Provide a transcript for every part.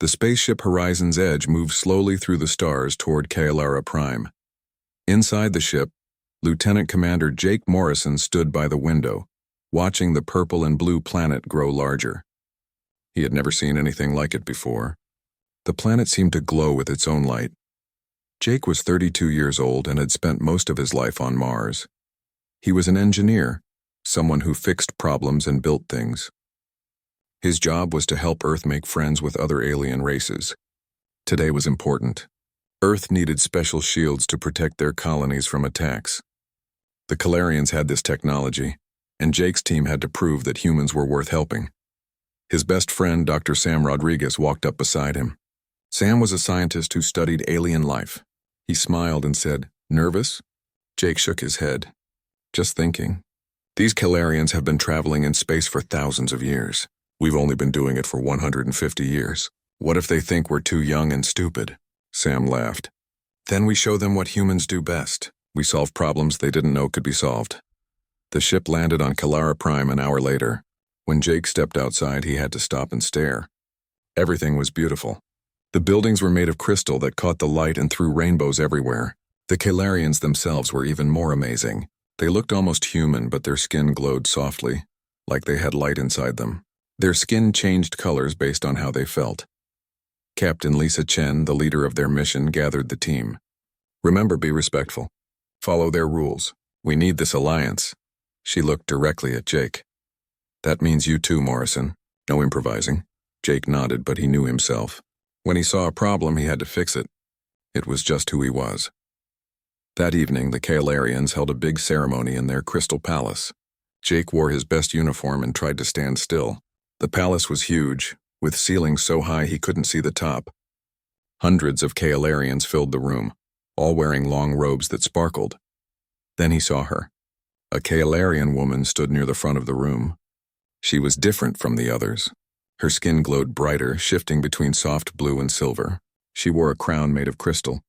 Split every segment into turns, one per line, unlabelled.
The spaceship Horizon's Edge moved slowly through the stars toward Kaelara Prime. Inside the ship, Lieutenant Commander Jake Morrison stood by the window, watching the purple and blue planet grow larger. He had never seen anything like it before. The planet seemed to glow with its own light. Jake was 32 years old and had spent most of his life on Mars. He was an engineer, someone who fixed problems and built things. His job was to help Earth make friends with other alien races. Today was important. Earth needed special shields to protect their colonies from attacks. The Kalarians had this technology, and Jake's team had to prove that humans were worth helping. His best friend, Dr. Sam Rodriguez, walked up beside him. Sam was a scientist who studied alien life. He smiled and said, "Nervous?" Jake shook his head. "Just thinking. These Kalarians have been traveling in space for thousands of years. We've only been doing it for 150 years. What if they think we're too young and stupid?" Sam laughed. "Then we show them what humans do best. We solve problems they didn't know could be solved." The ship landed on Kaelara Prime an hour later. When Jake stepped outside, he had to stop and stare. Everything was beautiful. The buildings were made of crystal that caught the light and threw rainbows everywhere. The Kalarians themselves were even more amazing. They looked almost human, but their skin glowed softly, like they had light inside them. Their skin changed colors based on how they felt. Captain Lisa Chen, the leader of their mission, gathered the team. "Remember, be respectful. Follow their rules. We need this alliance." She looked directly at Jake. "That means you too, Morrison. No improvising." Jake nodded, but he knew himself. When he saw a problem, he had to fix it. It was just who he was. That evening, the Kalarians held a big ceremony in their crystal palace. Jake wore his best uniform and tried to stand still. The palace was huge, with ceilings so high he couldn't see the top. Hundreds of Kalarians filled the room, all wearing long robes that sparkled. Then he saw her. A Kalarian woman stood near the front of the room. She was different from the others. Her skin glowed brighter, shifting between soft blue and silver. She wore a crown made of crystal.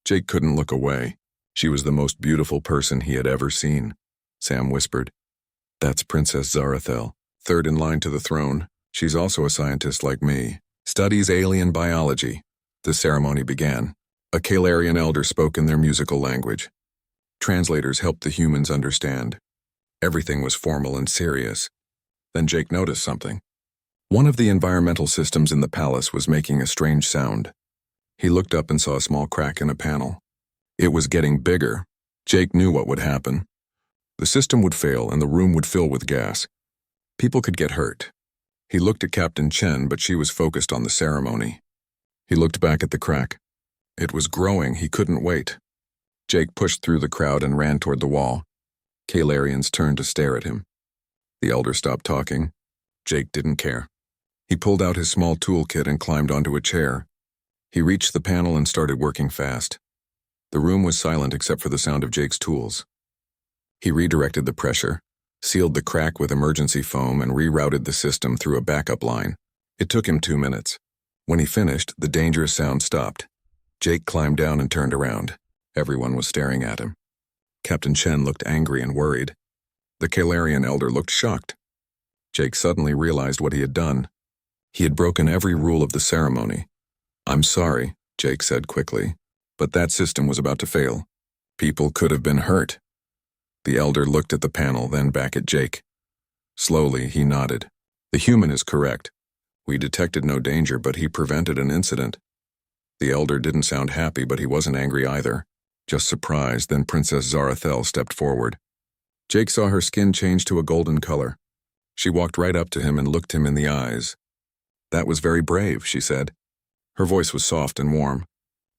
Jake couldn't look away. She was the most beautiful person he had ever seen. Sam whispered, "That's Princess Zarathel, third in line to the throne. She's also a scientist like me. Studies alien biology." The ceremony began. A Kalarian elder spoke in their musical language. Translators helped the humans understand. Everything was formal and serious. Then Jake noticed something. One of the environmental systems in the palace was making a strange sound. He looked up and saw a small crack in a panel. It was getting bigger. Jake knew what would happen. The system would fail and the room would fill with gas. People could get hurt. He looked at Captain Chen, but she was focused on the ceremony. He looked back at the crack. It was growing. He couldn't wait. Jake pushed through the crowd and ran toward the wall. Kalarians turned to stare at him. The elder stopped talking. Jake didn't care. He pulled out his small toolkit and climbed onto a chair. He reached the panel and started working fast. The room was silent except for the sound of Jake's tools. He redirected the pressure, sealed the crack with emergency foam, and rerouted the system through a backup line. It took him 2 minutes. When he finished, the dangerous sound stopped. Jake climbed down and turned around. Everyone was staring at him. Captain Chen looked angry and worried. The Kalarian elder looked shocked. Jake suddenly realized what he had done. He had broken every rule of the ceremony. "I'm sorry," Jake said quickly, "but that system was about to fail. People could have been hurt." The elder looked at the panel, then back at Jake. Slowly, he nodded. "The human is correct. We detected no danger, but he prevented an incident." The elder didn't sound happy, but he wasn't angry either. Just surprised. Then Princess Zarathel stepped forward. Jake saw her skin change to a golden color. She walked right up to him and looked him in the eyes. "That was very brave," she said. Her voice was soft and warm,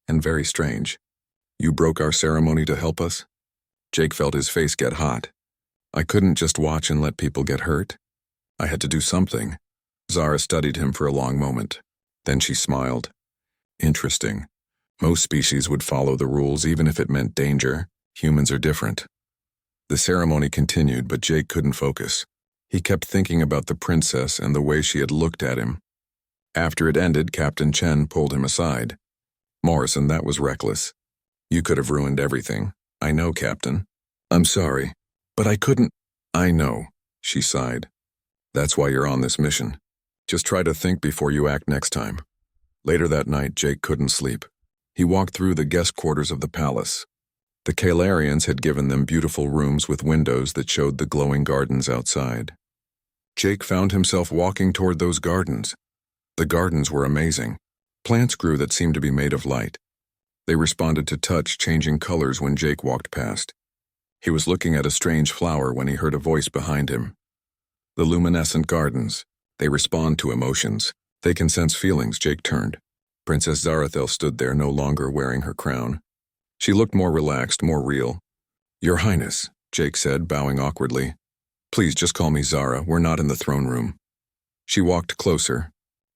and very strange. "You broke our ceremony to help us?" Jake felt his face get hot. "I couldn't just watch and let people get hurt. I had to do something." Zara studied him for a long moment. Then she smiled. "Interesting. Most species would follow the rules even if it meant danger. Humans are different." The ceremony continued, but Jake couldn't focus. He kept thinking about the princess and the way she had looked at him. After it ended, Captain Chen pulled him aside. "Morrison, that was reckless. You could have ruined everything." "I know, Captain. I'm sorry. But I couldn't." "I know," she sighed. "That's why you're on this mission. Just try to think before you act next time." Later that night, Jake couldn't sleep. He walked through the guest quarters of the palace. The Kalarians had given them beautiful rooms with windows that showed the glowing gardens outside. Jake found himself walking toward those gardens. The gardens were amazing. Plants grew that seemed to be made of light. They responded to touch, changing colors when Jake walked past. He was looking at a strange flower when he heard a voice behind him. The luminescent gardens. They respond to emotions. They can sense feelings. Jake turned. Princess Zarathil stood there, no longer wearing her crown. She looked more relaxed, more real. "Your Highness," Jake said, bowing awkwardly. "Please just call me Zara. We're not in the throne room." She walked closer.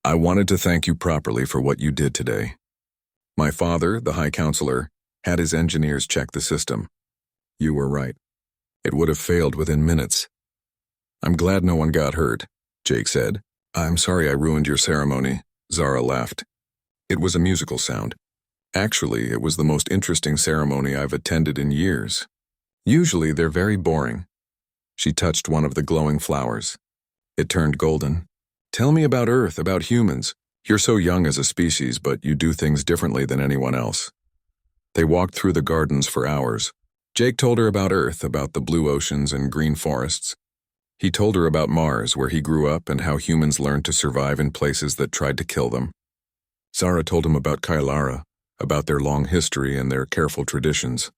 "I wanted to thank you properly for what you did today. My father, the High Counselor, had his engineers check the system. You were right. It would have failed within minutes. I'm glad no one got hurt," Jake said. "I'm sorry I ruined your ceremony," Zara laughed. It was a musical sound. Actually, it was the most interesting ceremony I've attended in years. Usually, they're very boring. She touched one of the glowing flowers. It turned golden. "Tell me about Earth, about humans. You're so young as a species, but you do things differently than anyone else." They walked through the gardens for hours. Jake told her about Earth, about the blue oceans and green forests. He told her about Mars, where he grew up, and how humans learned to survive in places that tried to kill them. Zara told him about Kailara, about their long history and their careful traditions.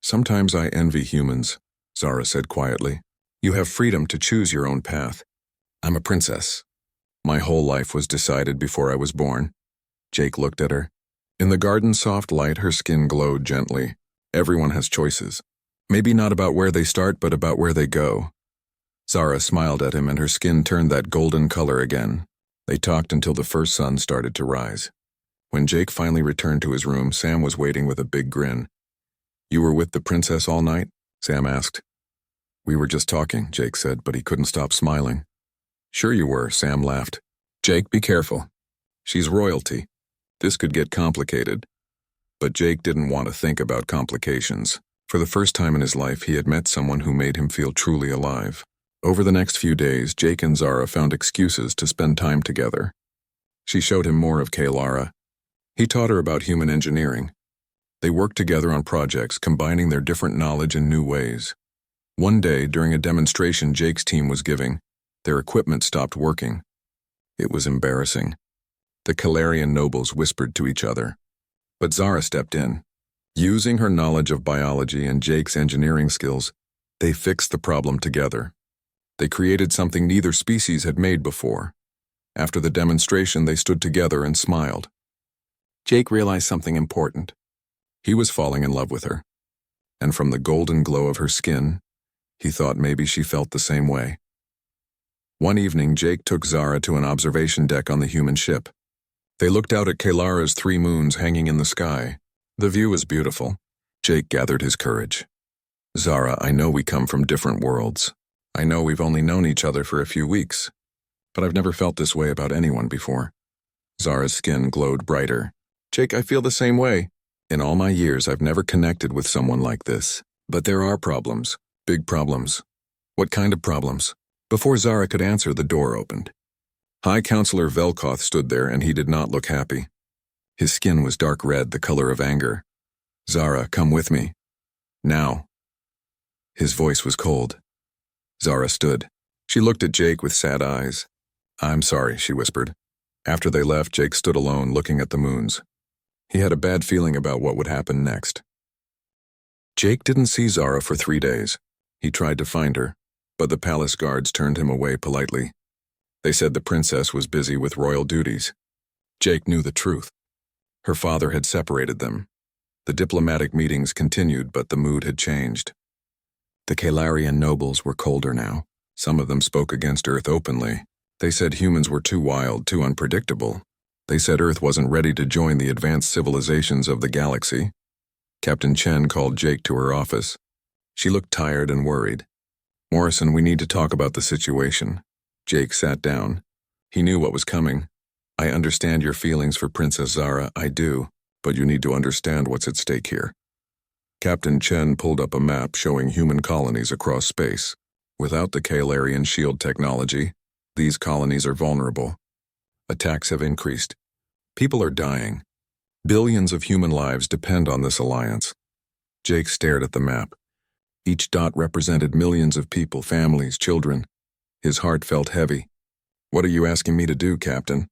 "Sometimes I envy humans," Zara said quietly. "You have freedom to choose your own path. I'm a princess. My whole life was decided before I was born." Jake looked at her. In the garden's soft light, her skin glowed gently. Everyone has choices. Maybe not about where they start, but about where they go. Zara smiled at him, and her skin turned that golden color again. They talked until the first sun started to rise. When Jake finally returned to his room, Sam was waiting with a big grin. "You were with the princess all night?" Sam asked. "We were just talking," Jake said, but he couldn't stop smiling. "Sure you were," Sam laughed. "Jake, be careful. She's royalty. This could get complicated." But Jake didn't want to think about complications. For the first time in his life, he had met someone who made him feel truly alive. Over the next few days, Jake and Zara found excuses to spend time together. She showed him more of Kailara. He taught her about human engineering. They worked together on projects, combining their different knowledge in new ways. One day, during a demonstration Jake's team was giving, their equipment stopped working. It was embarrassing. The Kalarian nobles whispered to each other. But Zara stepped in. Using her knowledge of biology and Jake's engineering skills, they fixed the problem together. They created something neither species had made before. After the demonstration, they stood together and smiled. Jake realized something important. He was falling in love with her. And from the golden glow of her skin, he thought maybe she felt the same way. One evening, Jake took Zara to an observation deck on the human ship. They looked out at Kailara's 3 moons hanging in the sky. The view was beautiful. Jake gathered his courage. "Zara, I know we come from different worlds. I know we've only known each other for a few weeks, but I've never felt this way about anyone before." Zara's skin glowed brighter. "Jake, I feel the same way. In all my years, I've never connected with someone like this. But there are problems. Big problems." "What kind of problems?" Before Zara could answer, the door opened. High Counselor Velkoth stood there, and he did not look happy. His skin was dark red, the color of anger. "Zara, come with me. Now." His voice was cold. Zara stood. She looked at Jake with sad eyes. "I'm sorry," she whispered. After they left, Jake stood alone, looking at the moons. He had a bad feeling about what would happen next. Jake didn't see Zara for 3 days. He tried to find her, but the palace guards turned him away politely. They said the princess was busy with royal duties. Jake knew the truth. Her father had separated them. The diplomatic meetings continued, but the mood had changed. The Kalarian nobles were colder now. Some of them spoke against Earth openly. They said humans were too wild, too unpredictable. They said Earth wasn't ready to join the advanced civilizations of the galaxy. Captain Chen called Jake to her office. She looked tired and worried. "Morrison, we need to talk about the situation." Jake sat down. He knew what was coming. "I understand your feelings for Princess Zara, I do, but you need to understand what's at stake here." Captain Chen pulled up a map showing human colonies across space. Without the Kalarian shield technology, these colonies are vulnerable. Attacks have increased. People are dying. Billions of human lives depend on this alliance. Jake stared at the map. Each dot represented millions of people, families, children. His heart felt heavy. What are you asking me to do, Captain?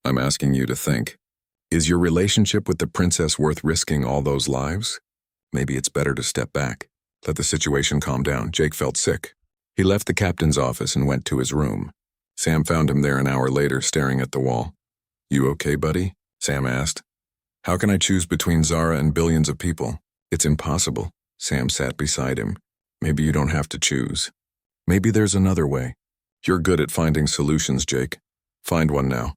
I'm asking you to think. Is your relationship with the princess worth risking all those lives? Maybe it's better to step back. Let the situation calm down. Jake felt sick. He left the captain's office and went to his room. Sam found him there an hour later, staring at the wall. You okay, buddy? Sam asked. How can I choose between Zara and billions of people? It's impossible. Sam sat beside him. Maybe you don't have to choose. Maybe there's another way. You're good at finding solutions, Jake. Find one now.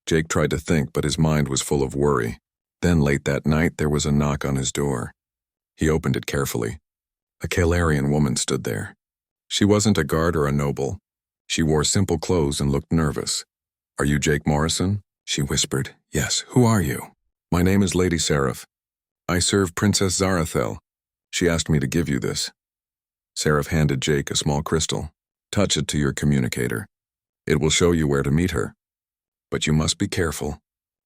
Jake tried to think, but his mind was full of worry. Then late that night, there was a knock on his door. He opened it carefully. A Kalarian woman stood there. She wasn't a guard or a noble. She wore simple clothes and looked nervous. Are you Jake Morrison? She whispered. Yes, who are you? My name is Lady Seraph. I serve Princess Zarathel. She asked me to give you this. Seraph handed Jake a small crystal. Touch it to your communicator. It will show you where to meet her. But you must be careful.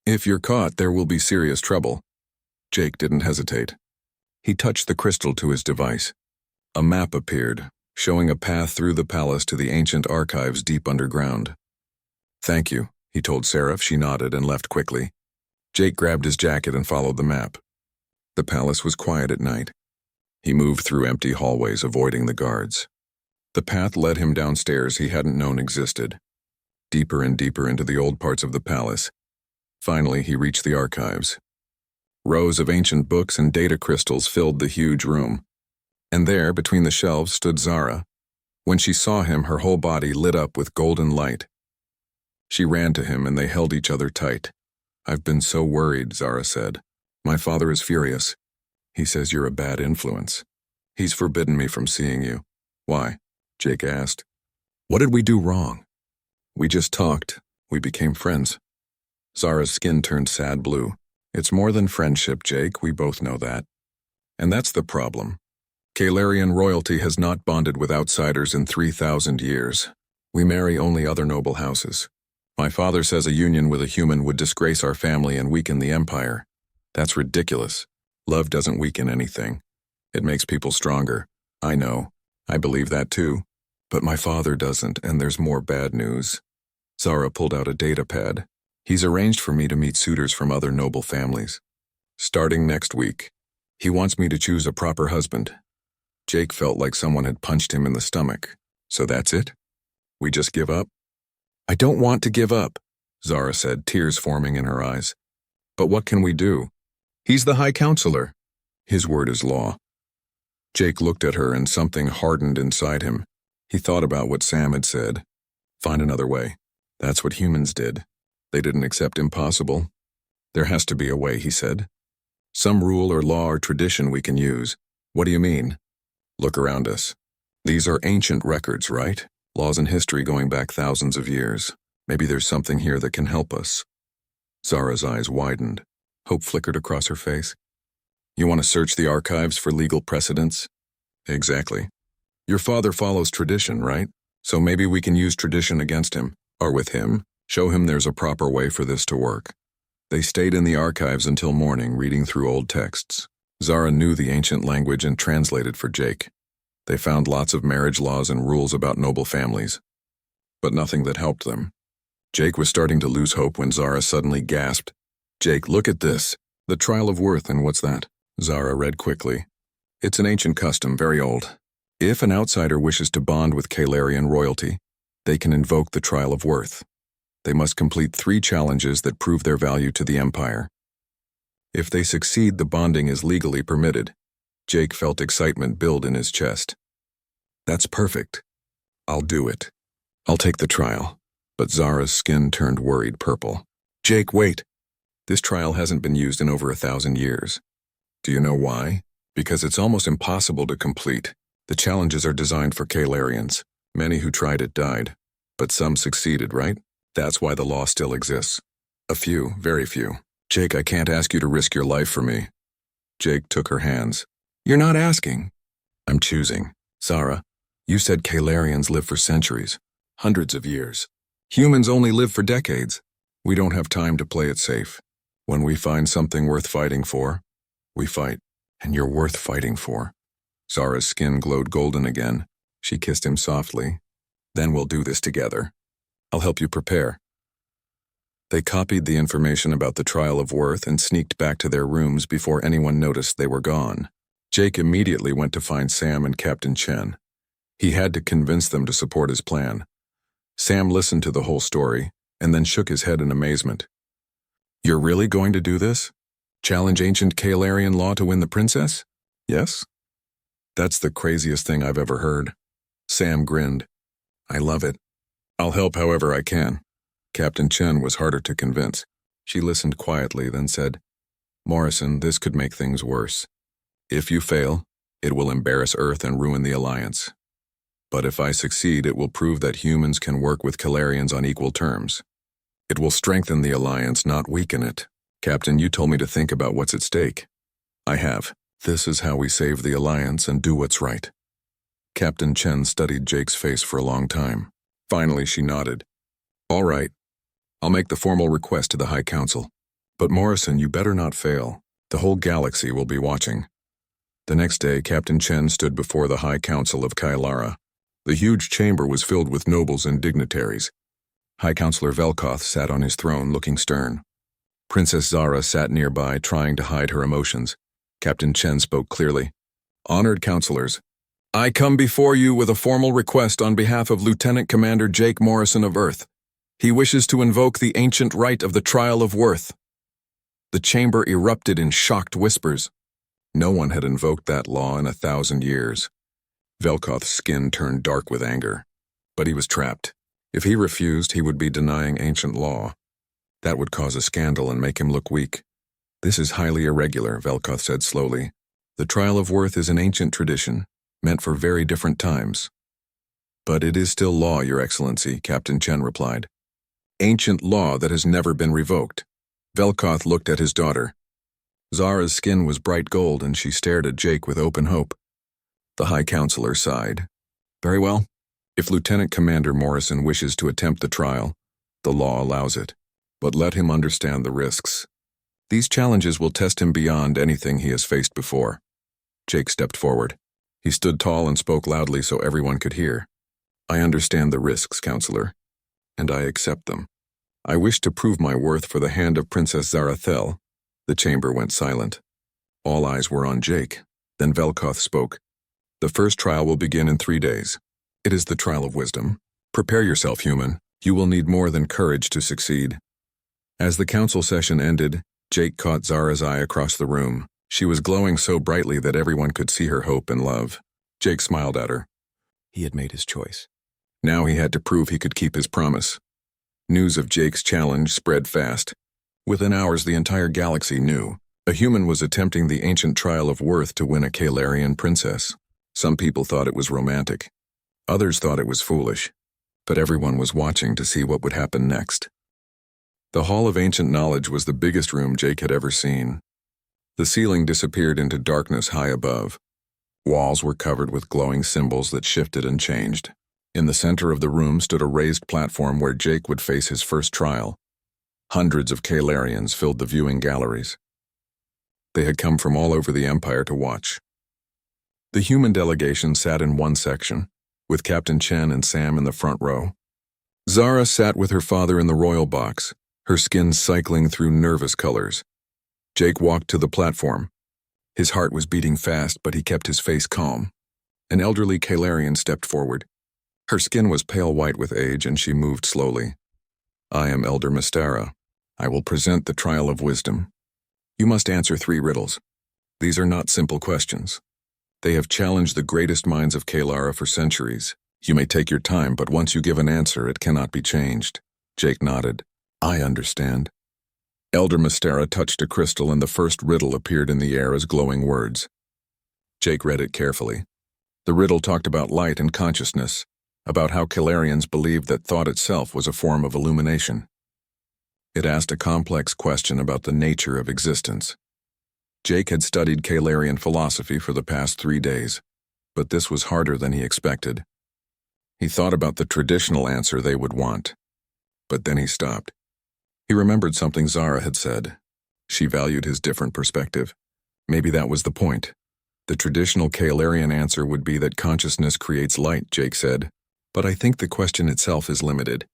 If you're caught, there will be serious trouble. Jake didn't hesitate. He touched the crystal to his device. A map appeared, showing a path through the palace to the ancient archives deep underground. Thank you, he told Seraph. She nodded and left quickly. Jake grabbed his jacket and followed the map. The palace was quiet at night. He moved through empty hallways, avoiding the guards. The path led him downstairs he hadn't known existed, deeper and deeper into the old parts of the palace. Finally, he reached the archives. Rows of ancient books and data crystals filled the huge room. And there, between the shelves, stood Zara. When she saw him, her whole body lit up with golden light. She ran to him and they held each other tight. I've been so worried, Zara said. My father is furious. He says you're a bad influence. He's forbidden me from seeing you. Why? Jake asked. What did we do wrong? We just talked. We became friends. Zara's skin turned sad blue. It's more than friendship, Jake. We both know that. And that's the problem. Kalarian royalty has not bonded with outsiders in 3,000 years. We marry only other noble houses. My father says a union with a human would disgrace our family and weaken the empire. That's ridiculous. Love doesn't weaken anything. It makes people stronger. I know. I believe that too. But my father doesn't, and there's more bad news. Zara pulled out a data pad. He's arranged for me to meet suitors from other noble families. Starting next week. He wants me to choose a proper husband. Jake felt like someone had punched him in the stomach. So that's it? We just give up? I don't want to give up, Zara said, tears forming in her eyes. But what can we do? He's the High Counselor. His word is law. Jake looked at her and something hardened inside him. He thought about what Sam had said. Find another way. That's what humans did. They didn't accept impossible. There has to be a way, he said. Some rule or law or tradition we can use. What do you mean? Look around us. These are ancient records, right? Laws and history going back thousands of years. Maybe there's something here that can help us. Zara's eyes widened. Hope flickered across her face. You want to search the archives for legal precedents? Exactly. Your father follows tradition, right? So maybe we can use tradition against him, or with him, show him there's a proper way for this to work. They stayed in the archives until morning, reading through old texts. Zara knew the ancient language and translated for Jake. They found lots of marriage laws and rules about noble families, but nothing that helped them. Jake was starting to lose hope when Zara suddenly gasped. Jake, look at this. The Trial of Worth, and what's that? Zara read quickly. It's an ancient custom, very old. If an outsider wishes to bond with Kalarian royalty, they can invoke the Trial of Worth. They must complete 3 challenges that prove their value to the Empire. If they succeed, the bonding is legally permitted. Jake felt excitement build in his chest. That's perfect. I'll do it. I'll take the trial. But Zara's skin turned worried purple. Jake, wait. This trial hasn't been used in over 1,000 years. Do you know why? Because it's almost impossible to complete. The challenges are designed for Kalarians. Many who tried it died. But some succeeded, right? That's why the law still exists. A few, very few. Jake, I can't ask you to risk your life for me. Jake took her hands. You're not asking. I'm choosing. Zara, you said Kalarians live for centuries, hundreds of years. Humans only live for decades. We don't have time to play it safe. When we find something worth fighting for, we fight. And you're worth fighting for. Zara's skin glowed golden again. She kissed him softly. Then we'll do this together. I'll help you prepare. They copied the information about the trial of worth and sneaked back to their rooms before anyone noticed they were gone. Jake immediately went to find Sam and Captain Chen. He had to convince them to support his plan. Sam listened to the whole story and then shook his head in amazement. You're really going to do this? Challenge ancient Kaelarian law to win the princess? Yes? That's the craziest thing I've ever heard. Sam grinned. I love it. I'll help however I can. Captain Chen was harder to convince. She listened quietly, then said, Morrison, this could make things worse. If you fail, it will embarrass Earth and ruin the Alliance. But if I succeed, it will prove that humans can work with Kaelarians on equal terms. It will strengthen the Alliance, not weaken it. Captain, you told me to think about what's at stake. I have. This is how we save the Alliance and do what's right. Captain Chen studied Jake's face for a long time. Finally, she nodded. All right. I'll make the formal request to the High Council. But Morrison, you better not fail. The whole galaxy will be watching. The next day, Captain Chen stood before the High Council of Kailara. The huge chamber was filled with nobles and dignitaries. High Counselor Velkoth sat on his throne, looking stern. Princess Zara sat nearby, trying to hide her emotions. Captain Chen spoke clearly. Honored counselors, I come before you with a formal request on behalf of Lieutenant Commander Jake Morrison of Earth. He wishes to invoke the ancient right of the Trial of Worth. The chamber erupted in shocked whispers. No one had invoked that law in 1,000 years. Velkoth's skin turned dark with anger. But he was trapped. If he refused, he would be denying ancient law. That would cause a scandal and make him look weak. This is highly irregular, Velkoth said slowly. The Trial of Worth is an ancient tradition, meant for very different times. But it is still law, Your Excellency, Captain Chen replied. Ancient law that has never been revoked. Velkoth looked at his daughter. Zara's skin was bright gold and she stared at Jake with open hope. The High Counselor sighed. Very well. If Lieutenant Commander Morrison wishes to attempt the trial, the law allows it. But let him understand the risks. These challenges will test him beyond anything he has faced before. Jake stepped forward. He stood tall and spoke loudly so everyone could hear. I understand the risks, Counselor, and I accept them. I wish to prove my worth for the hand of Princess Zarathel. The chamber went silent. All eyes were on Jake. Then Velkoth spoke. The first trial will begin in 3 days. It is the trial of wisdom. Prepare yourself, human. You will need more than courage to succeed. As the council session ended, Jake caught Zara's eye across the room. She was glowing so brightly that everyone could see her hope and love. Jake smiled at her. He had made his choice. Now he had to prove he could keep his promise. News of Jake's challenge spread fast. Within hours, the entire galaxy knew. A human was attempting the ancient trial of worth to win a Kaelarian princess. Some people thought it was romantic. Others thought it was foolish. But everyone was watching to see what would happen next. The Hall of Ancient Knowledge was the biggest room Jake had ever seen. The ceiling disappeared into darkness high above. Walls were covered with glowing symbols that shifted and changed. In the center of the room stood a raised platform where Jake would face his first trial. Hundreds of Kaelarians filled the viewing galleries. They had come from all over the Empire to watch. The human delegation sat in one section, with Captain Chen and Sam in the front row. Zara sat with her father in the royal box, her skin cycling through nervous colors. Jake walked to the platform. His heart was beating fast, but he kept his face calm. An elderly Kaelarian stepped forward. Her skin was pale white with age, and she moved slowly. I am Elder Mystara. I will present the trial of wisdom. You must answer 3 riddles. These are not simple questions. They have challenged the greatest minds of Kaelara for centuries. You may take your time, but once you give an answer, it cannot be changed. Jake nodded. I understand. Elder Mystara touched a crystal and the first riddle appeared in the air as glowing words. Jake read it carefully. The riddle talked about light and consciousness, about how Kaelarians believed that thought itself was a form of illumination. It asked a complex question about the nature of existence. Jake had studied Kaelarian philosophy for the past 3 days, but this was harder than he expected. He thought about the traditional answer they would want, but then he stopped. He remembered something Zara had said. She valued his different perspective. Maybe that was the point. The traditional Kaelarian answer would be that consciousness creates light, Jake said. But I think the question itself is limited.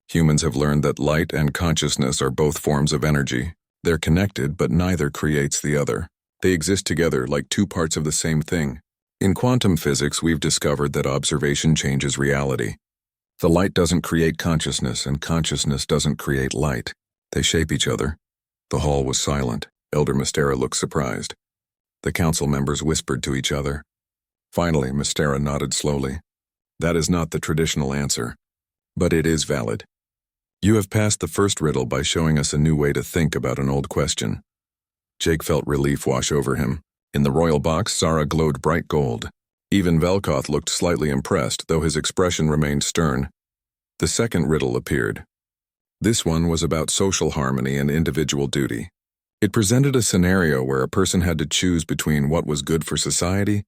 Humans have learned that light and consciousness are both forms of energy. They're connected, but neither creates the other. They exist together like two parts of the same thing. In quantum physics, we've discovered that observation changes reality. The light doesn't create consciousness, and consciousness doesn't create light. They shape each other. The hall was silent. Elder Mystera looked surprised. The council members whispered to each other. Finally, Mystera nodded slowly. That is not the traditional answer, but it is valid. You have passed the first riddle by showing us a new way to think about an old question. Jake felt relief wash over him. In the royal box, Zara glowed bright gold. Even Velkoth looked slightly impressed, though his expression remained stern. The second riddle appeared. This one was about social harmony and individual duty. It presented a scenario where a person had to choose between what was good for society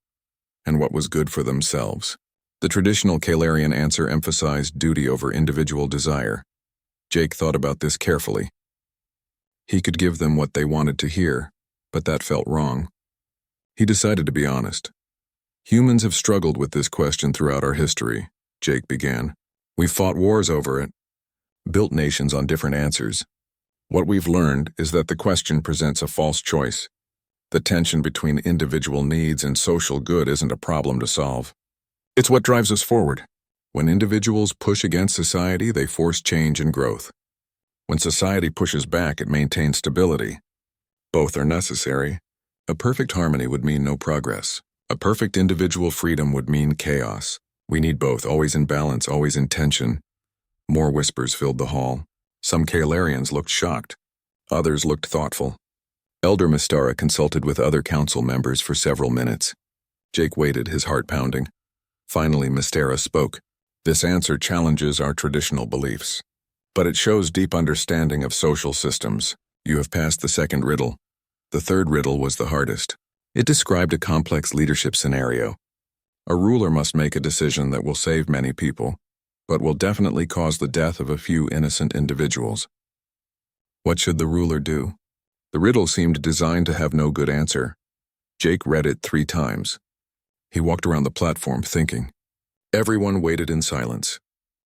and what was good for themselves. The traditional Kaelarian answer emphasized duty over individual desire. Jake thought about this carefully. He could give them what they wanted to hear, but that felt wrong. He decided to be honest. Humans have struggled with this question throughout our history, Jake began. We've fought wars over it, built nations on different answers. What we've learned is that the question presents a false choice. The tension between individual needs and social good isn't a problem to solve. It's what drives us forward. When individuals push against society, they force change and growth. When society pushes back, it maintains stability. Both are necessary. A perfect harmony would mean no progress. A perfect individual freedom would mean chaos. We need both, always in balance, always in tension. More whispers filled the hall. Some Kaelarians looked shocked. Others looked thoughtful. Elder Mystera consulted with other council members for several minutes. Jake waited, his heart pounding. Finally, Mystera spoke. This answer challenges our traditional beliefs, but it shows deep understanding of social systems. You have passed the second riddle. The third riddle was the hardest. It described a complex leadership scenario. A ruler must make a decision that will save many people, but will definitely cause the death of a few innocent individuals. What should the ruler do? The riddle seemed designed to have no good answer. Jake read it 3 times. He walked around the platform thinking. Everyone waited in silence.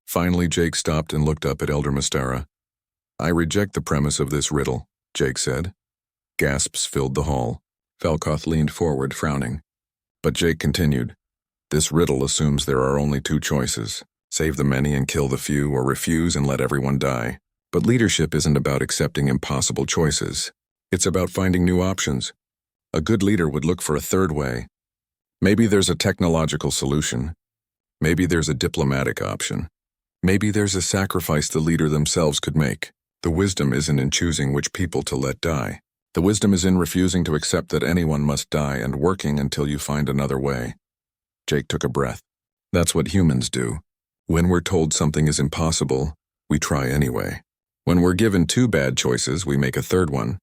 Finally, Jake stopped and looked up at Elder Mystera. I reject the premise of this riddle, Jake said. Gasps filled the hall. Velkoth leaned forward, frowning. But Jake continued. This riddle assumes there are only 2 choices. Save the many and kill the few, or refuse and let everyone die. But leadership isn't about accepting impossible choices. It's about finding new options. A good leader would look for a third way. Maybe there's a technological solution. Maybe there's a diplomatic option. Maybe there's a sacrifice the leader themselves could make. The wisdom isn't in choosing which people to let die. The wisdom is in refusing to accept that anyone must die and working until you find another way. Jake took a breath. That's what humans do. When we're told something is impossible, we try anyway. When we're given 2 bad choices, we make a third one.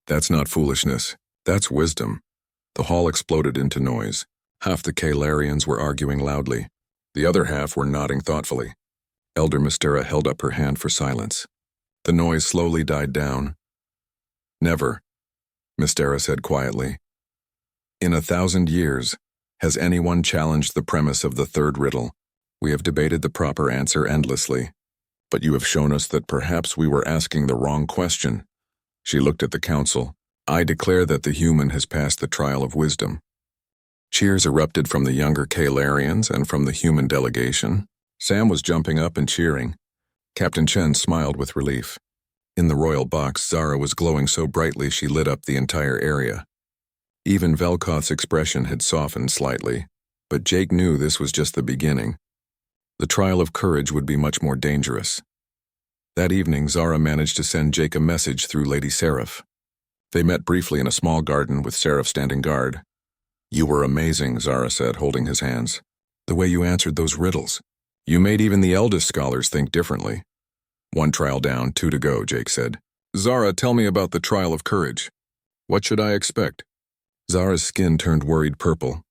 That's not foolishness. That's wisdom. The hall exploded into noise. Half the Kaelarians were arguing loudly. The other half were nodding thoughtfully. Elder Mystera held up her hand for silence. The noise slowly died down. Never, Mystera said quietly. In 1,000 years, has anyone challenged the premise of the third riddle? We have debated the proper answer endlessly, but you have shown us that perhaps we were asking the wrong question. She looked at the council. I declare that the human has passed the trial of wisdom. Cheers erupted from the younger Kaelarians and from the human delegation. Sam was jumping up and cheering. Captain Chen smiled with relief. In the royal box, Zara was glowing so brightly she lit up the entire area. Even Velkoth's expression had softened slightly, but Jake knew this was just the beginning. The trial of courage would be much more dangerous. That evening, Zara managed to send Jake a message through Lady Seraph. They met briefly in a small garden with Seraph standing guard. You were amazing, Zara said, holding his hands. The way you answered those riddles. You made even the eldest scholars think differently. 1 trial down, 2 to go, Jake said. Zara, tell me about the trial of courage. What should I expect? Zara's skin turned worried purple.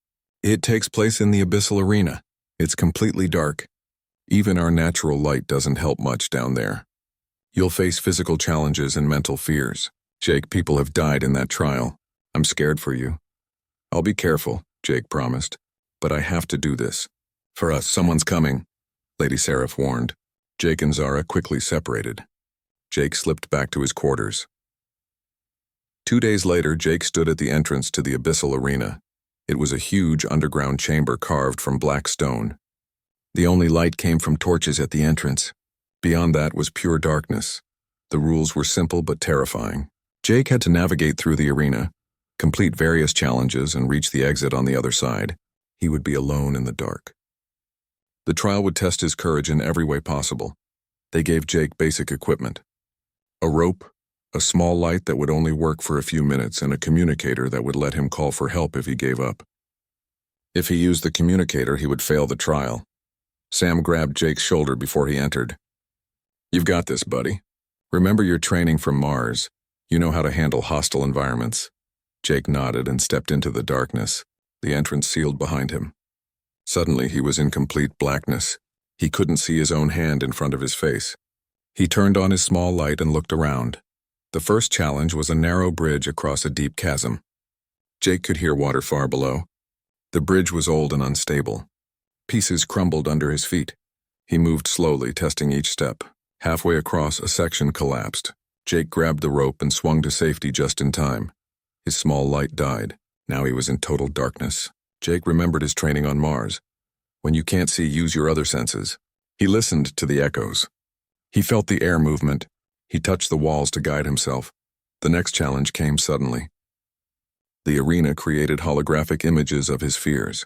It takes place in the abyssal arena. It's completely dark. Even our natural light doesn't help much down there. You'll face physical challenges and mental fears. Jake, people have died in that trial. I'm scared for you. I'll be careful, Jake promised. But I have to do this. For us, someone's coming, Lady Seraph warned. Jake and Zara quickly separated. Jake slipped back to his quarters. 2 days later, Jake stood at the entrance to the abyssal arena. It was a huge underground chamber carved from black stone. The only light came from torches at the entrance. Beyond that was pure darkness. The rules were simple but terrifying. Jake had to navigate through the arena, complete various challenges, and reach the exit on the other side. He would be alone in the dark. The trial would test his courage in every way possible. They gave Jake basic equipment. A rope, a small light that would only work for a few minutes, and a communicator that would let him call for help if he gave up. If he used the communicator, he would fail the trial. Sam grabbed Jake's shoulder before he entered. You've got this, buddy. Remember your training from Mars. You know how to handle hostile environments. Jake nodded and stepped into the darkness, the entrance sealed behind him. Suddenly, he was in complete blackness. He couldn't see his own hand in front of his face. He turned on his small light and looked around. The first challenge was a narrow bridge across a deep chasm. Jake could hear water far below. The bridge was old and unstable. Pieces crumbled under his feet. He moved slowly, testing each step. Halfway across, a section collapsed. Jake grabbed the rope and swung to safety just in time. His small light died. Now he was in total darkness. Jake remembered his training on Mars. When you can't see, use your other senses. He listened to the echoes. He felt the air movement. He touched the walls to guide himself. The next challenge came suddenly. The arena created holographic images of his fears.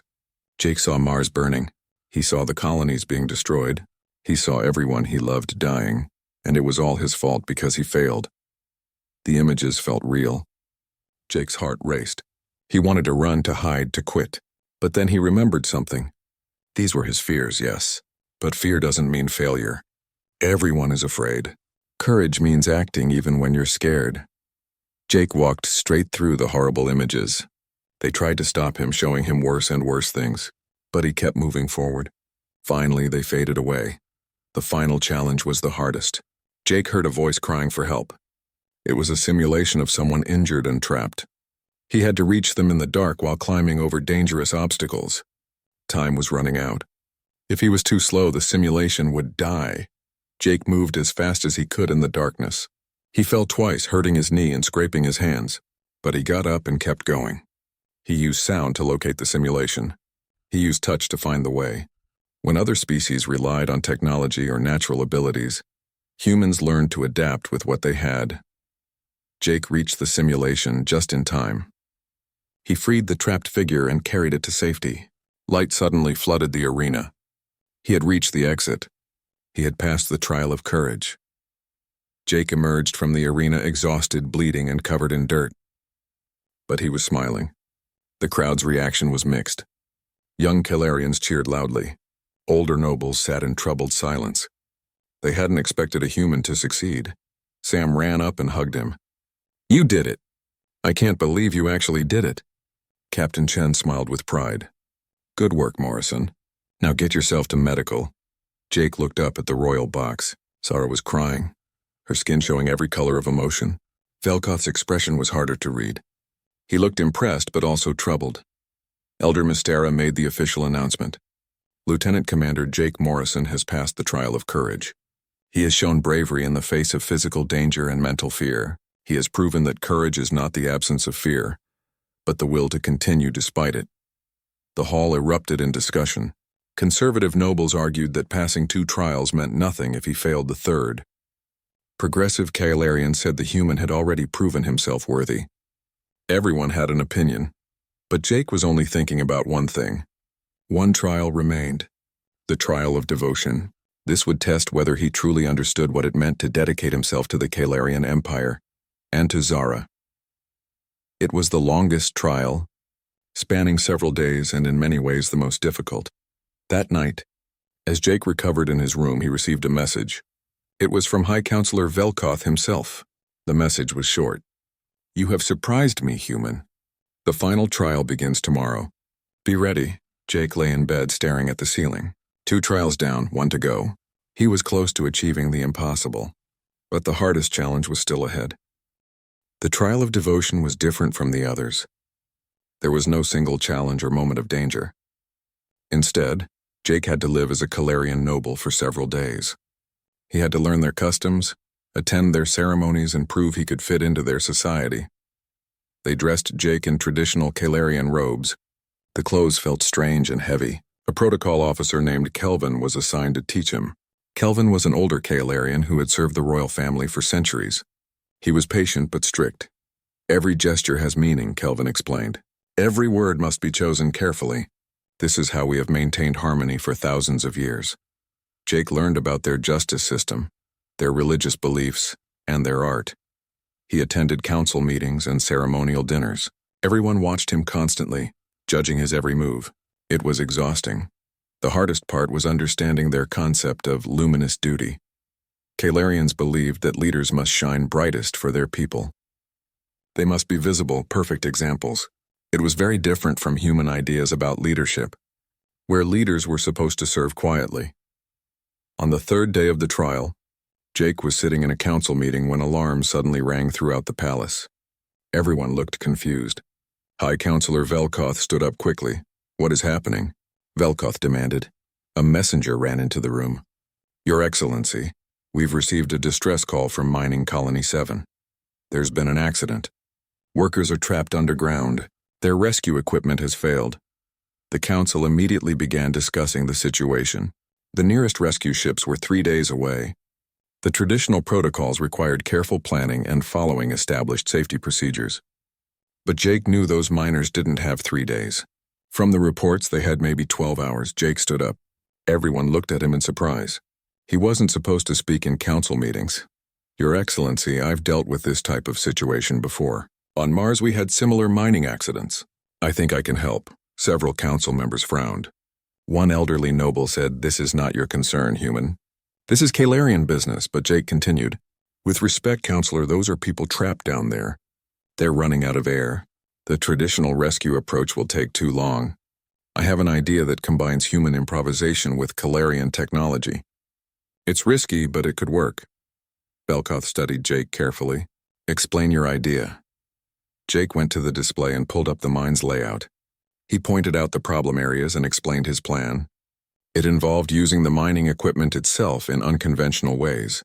Jake saw Mars burning. He saw the colonies being destroyed. He saw everyone he loved dying, and it was all his fault because he failed. The images felt real. Jake's heart raced. He wanted to run, to hide, to quit. But then he remembered something. These were his fears, yes, but fear doesn't mean failure. Everyone is afraid. Courage means acting even when you're scared. Jake walked straight through the horrible images. They tried to stop him, showing him worse and worse things, but he kept moving forward. Finally, they faded away. The final challenge was the hardest. Jake heard a voice crying for help. It was a simulation of someone injured and trapped. He had to reach them in the dark while climbing over dangerous obstacles. Time was running out. If he was too slow, the simulation would die. Jake moved as fast as he could in the darkness. He fell twice, hurting his knee and scraping his hands, but he got up and kept going. He used sound to locate the simulation. He used touch to find the way. When other species relied on technology or natural abilities, humans learned to adapt with what they had. Jake reached the simulation just in time. He freed the trapped figure and carried it to safety. Light suddenly flooded the arena. He had reached the exit. He had passed the trial of courage. Jake emerged from the arena exhausted, bleeding, and covered in dirt. But he was smiling. The crowd's reaction was mixed. Young Calarians cheered loudly. Older nobles sat in troubled silence. They hadn't expected a human to succeed. Sam ran up and hugged him. You did it! I can't believe you actually did it. Captain Chen smiled with pride. Good work, Morrison. Now get yourself to medical. Jake looked up at the royal box. Zara was crying, her skin showing every color of emotion. Velkoth's expression was harder to read. He looked impressed but also troubled. Elder Mystera made the official announcement. Lieutenant Commander Jake Morrison has passed the trial of courage. He has shown bravery in the face of physical danger and mental fear. He has proven that courage is not the absence of fear, but the will to continue despite it. The hall erupted in discussion. Conservative nobles argued that passing 2 trials meant nothing if he failed the third. Progressive Kaelarians said the human had already proven himself worthy. Everyone had an opinion, but Jake was only thinking about one thing. One trial remained, the trial of devotion. This would test whether he truly understood what it meant to dedicate himself to the Kaelarian Empire and to Zara. It was the longest trial, spanning several days and in many ways the most difficult. That night, as Jake recovered in his room, he received a message. It was from High Counselor Velkoth himself. The message was short. You have surprised me, human. The final trial begins tomorrow. Be ready. Jake lay in bed staring at the ceiling. 2 trials down, 1 to go. He was close to achieving the impossible. But the hardest challenge was still ahead. The trial of devotion was different from the others. There was no single challenge or moment of danger. Instead, Jake had to live as a Calarian noble for several days. He had to learn their customs, attend their ceremonies, and prove he could fit into their society. They dressed Jake in traditional Calarian robes. The clothes felt strange and heavy. A protocol officer named Kelvin was assigned to teach him. Kelvin was an older Calarian who had served the royal family for centuries. He was patient but strict. Every gesture has meaning, Kelvin explained. Every word must be chosen carefully. This is how we have maintained harmony for thousands of years. Jake learned about their justice system, their religious beliefs, and their art. He attended council meetings and ceremonial dinners. Everyone watched him constantly, judging his every move. It was exhausting. The hardest part was understanding their concept of luminous duty. Calarians believed that leaders must shine brightest for their people. They must be visible, perfect examples. It was very different from human ideas about leadership, where leaders were supposed to serve quietly. On the third day of the trial, Jake was sitting in a council meeting when alarms suddenly rang throughout the palace. Everyone looked confused. High Counselor Velkoth stood up quickly. "What is happening?" Velkoth demanded. A messenger ran into the room. "Your Excellency, we've received a distress call from Mining Colony 7. There's been an accident. Workers are trapped underground. Their rescue equipment has failed." The council immediately began discussing the situation. The nearest rescue ships were 3 days away. The traditional protocols required careful planning and following established safety procedures. But Jake knew those miners didn't have 3 days. From the reports, they had maybe 12 hours. Jake stood up. Everyone looked at him in surprise. He wasn't supposed to speak in council meetings. "Your Excellency, I've dealt with this type of situation before. On Mars, we had similar mining accidents. I think I can help." Several council members frowned. One elderly noble said, "This is not your concern, human. This is Calarian business," but Jake continued. "With respect, Counselor, those are people trapped down there. They're running out of air. The traditional rescue approach will take too long. I have an idea that combines human improvisation with Calarian technology. It's risky, but it could work." Velkoth studied Jake carefully. "Explain your idea." Jake went to the display and pulled up the mine's layout. He pointed out the problem areas and explained his plan. It involved using the mining equipment itself in unconventional ways,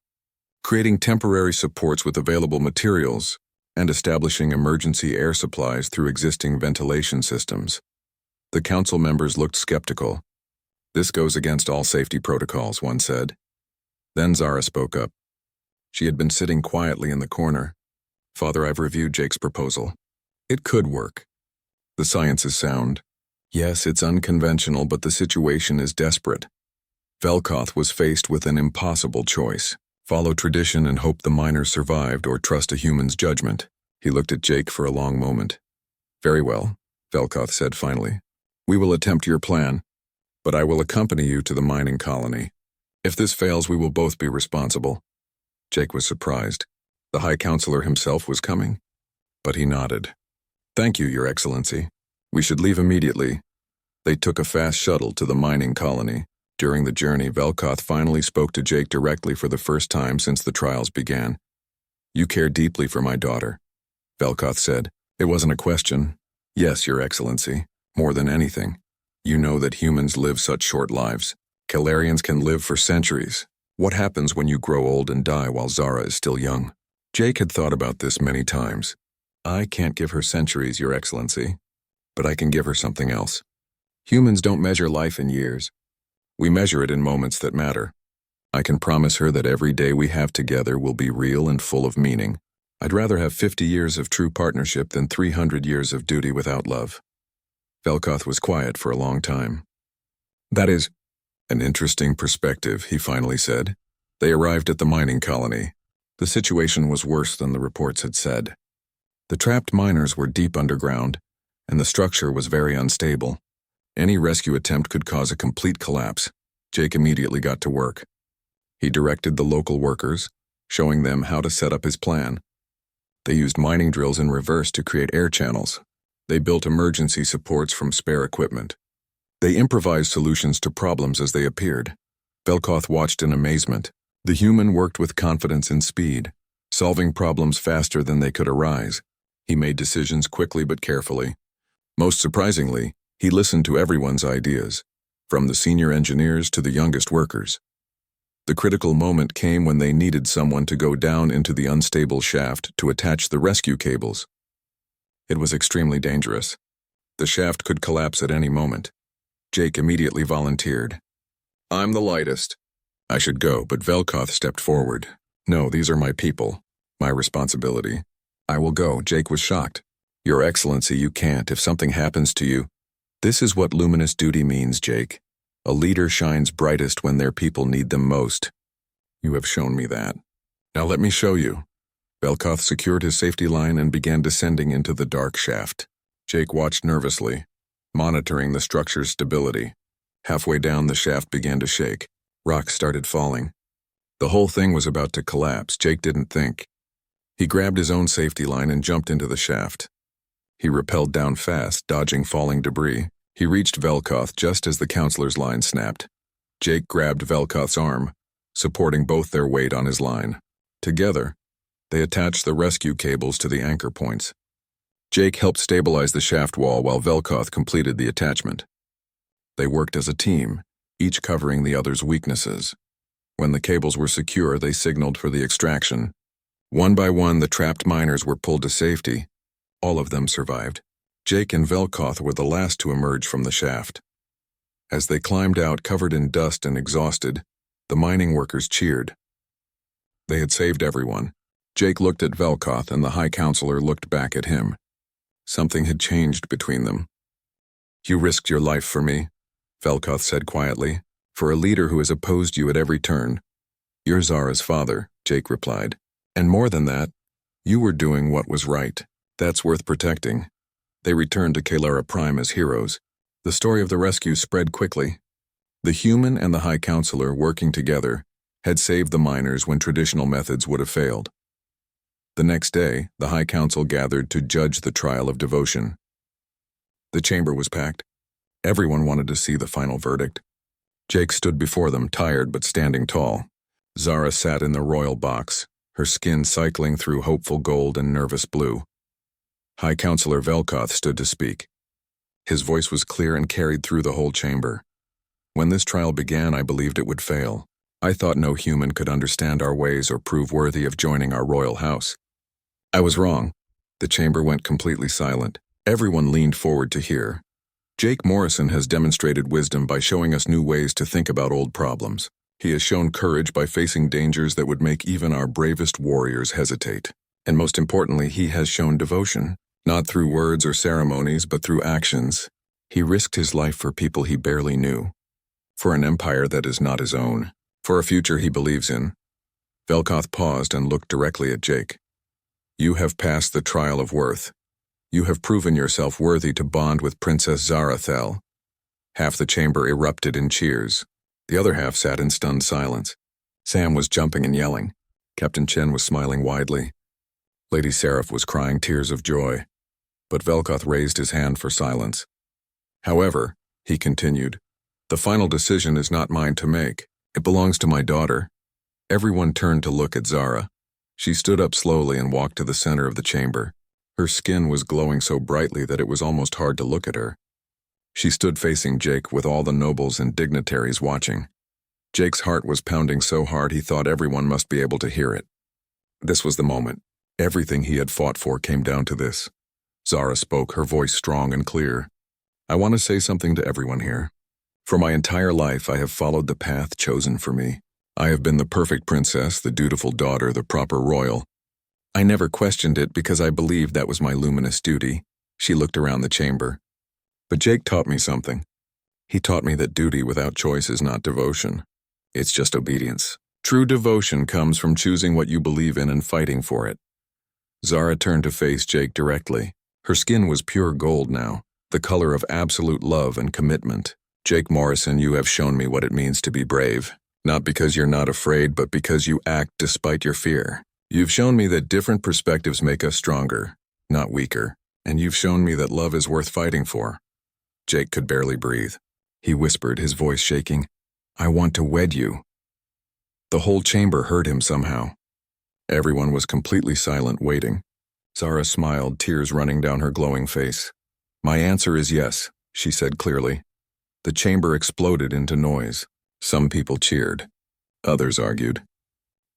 creating temporary supports with available materials, and establishing emergency air supplies through existing ventilation systems. The council members looked skeptical. "This goes against all safety protocols," one said. Then Zara spoke up. She had been sitting quietly in the corner. "Father, I've reviewed Jake's proposal. It could work. The science is sound. Yes, it's unconventional, but the situation is desperate." Velkoth was faced with an impossible choice: follow tradition and hope the miners survived, or trust a human's judgment. He looked at Jake for a long moment. "Very well," Velkoth said finally. "We will attempt your plan, but I will accompany you to the mining colony. If this fails, we will both be responsible." Jake was surprised. The High Counselor himself was coming? But he nodded. "Thank you, Your Excellency. We should leave immediately." They took a fast shuttle to the mining colony. During the journey, Velkoth finally spoke to Jake directly for the first time since the trials began. "You care deeply for my daughter," Velkoth said. It wasn't a question. "Yes, Your Excellency. More than anything. You know that humans live such short lives. Calarians can live for centuries. What happens when you grow old and die while Zara is still young?" Jake had thought about this many times. "I can't give her centuries, Your Excellency, but I can give her something else. Humans don't measure life in years. We measure it in moments that matter. I can promise her that every day we have together will be real and full of meaning. I'd rather have 50 years of true partnership than 300 years of duty without love." Velkoth was quiet for a long time. "That is an interesting perspective," he finally said. They arrived at the mining colony. The situation was worse than the reports had said. The trapped miners were deep underground, and the structure was very unstable. Any rescue attempt could cause a complete collapse. Jake immediately got to work. He directed the local workers, showing them how to set up his plan. They used mining drills in reverse to create air channels. They built emergency supports from spare equipment. They improvised solutions to problems as they appeared. Velkoth watched in amazement. The human worked with confidence and speed, solving problems faster than they could arise. He made decisions quickly but carefully. Most surprisingly, he listened to everyone's ideas, from the senior engineers to the youngest workers. The critical moment came when they needed someone to go down into the unstable shaft to attach the rescue cables. It was extremely dangerous. The shaft could collapse at any moment. Jake immediately volunteered. "I'm the lightest." "I should go," but Velkoth stepped forward. "No, these are my people. My responsibility." "I will go." Jake was shocked. "Your Excellency, you can't. If something happens to you..." "This is what luminous duty means, Jake. A leader shines brightest when their people need them most. You have shown me that. Now let me show you." Velkoth secured his safety line and began descending into the dark shaft. Jake watched nervously, monitoring the structure's stability. Halfway down, the shaft began to shake. Rocks started falling. The whole thing was about to collapse. Jake didn't think. He grabbed his own safety line and jumped into the shaft. He rappelled down fast, dodging falling debris. He reached Velkoth just as the counselor's line snapped. Jake grabbed Velkoth's arm, supporting both their weight on his line. Together, they attached the rescue cables to the anchor points. Jake helped stabilize the shaft wall while Velkoth completed the attachment. They worked as a team, each covering the other's weaknesses. When the cables were secure, they signaled for the extraction. One by one, the trapped miners were pulled to safety. All of them survived. Jake and Velkoth were the last to emerge from the shaft. As they climbed out, covered in dust and exhausted, the mining workers cheered. They had saved everyone. Jake looked at Velkoth, and the High Counselor looked back at him. Something had changed between them. "You risked your life for me," Velkoth said quietly. "For a leader who has opposed you at every turn." "You're Zara's father," Jake replied. "And more than that, you were doing what was right. That's worth protecting." They returned to Kalara Prime as heroes. The story of the rescue spread quickly. The human and the High Counselor, working together, had saved the miners when traditional methods would have failed. The next day, the High Council gathered to judge the trial of devotion. The chamber was packed. Everyone wanted to see the final verdict. Jake stood before them, tired but standing tall. Zara sat in the royal box, her skin cycling through hopeful gold and nervous blue. High Counselor Velkoth stood to speak. His voice was clear and carried through the whole chamber. "When this trial began, I believed it would fail. I thought no human could understand our ways or prove worthy of joining our royal house. I was wrong." The chamber went completely silent. Everyone leaned forward to hear. Jake Morrison has demonstrated wisdom by showing us new ways to think about old problems. He has shown courage by facing dangers that would make even our bravest warriors hesitate. And most importantly, he has shown devotion. Not through words or ceremonies, but through actions. He risked his life for people he barely knew. For an empire that is not his own. For a future he believes in. Velkoth paused and looked directly at Jake. "You have passed the trial of worth. You have proven yourself worthy to bond with Princess Zara Thel." Half the chamber erupted in cheers. The other half sat in stunned silence. Sam was jumping and yelling. Captain Chen was smiling widely. Lady Seraph was crying tears of joy. But Velkoth raised his hand for silence. "However," he continued, "the final decision is not mine to make. It belongs to my daughter." Everyone turned to look at Zara. She stood up slowly and walked to the center of the chamber. Her skin was glowing so brightly that it was almost hard to look at her. She stood facing Jake with all the nobles and dignitaries watching. Jake's heart was pounding so hard he thought everyone must be able to hear it. This was the moment. Everything he had fought for came down to this. Zara spoke, her voice strong and clear. "I want to say something to everyone here. For my entire life, I have followed the path chosen for me. I have been the perfect princess, the dutiful daughter, the proper royal. I never questioned it because I believed that was my luminous duty." She looked around the chamber. "But Jake taught me something. He taught me that duty without choice is not devotion. It's just obedience. True devotion comes from choosing what you believe in and fighting for it." Zara turned to face Jake directly. Her skin was pure gold now, the color of absolute love and commitment. "Jake Morrison, you have shown me what it means to be brave. Not because you're not afraid, but because you act despite your fear. You've shown me that different perspectives make us stronger, not weaker. And you've shown me that love is worth fighting for." Jake could barely breathe. He whispered, his voice shaking, "I want to wed you." The whole chamber heard him somehow. Everyone was completely silent, waiting. Zara smiled, tears running down her glowing face. "My answer is yes," she said clearly. The chamber exploded into noise. Some people cheered. Others argued.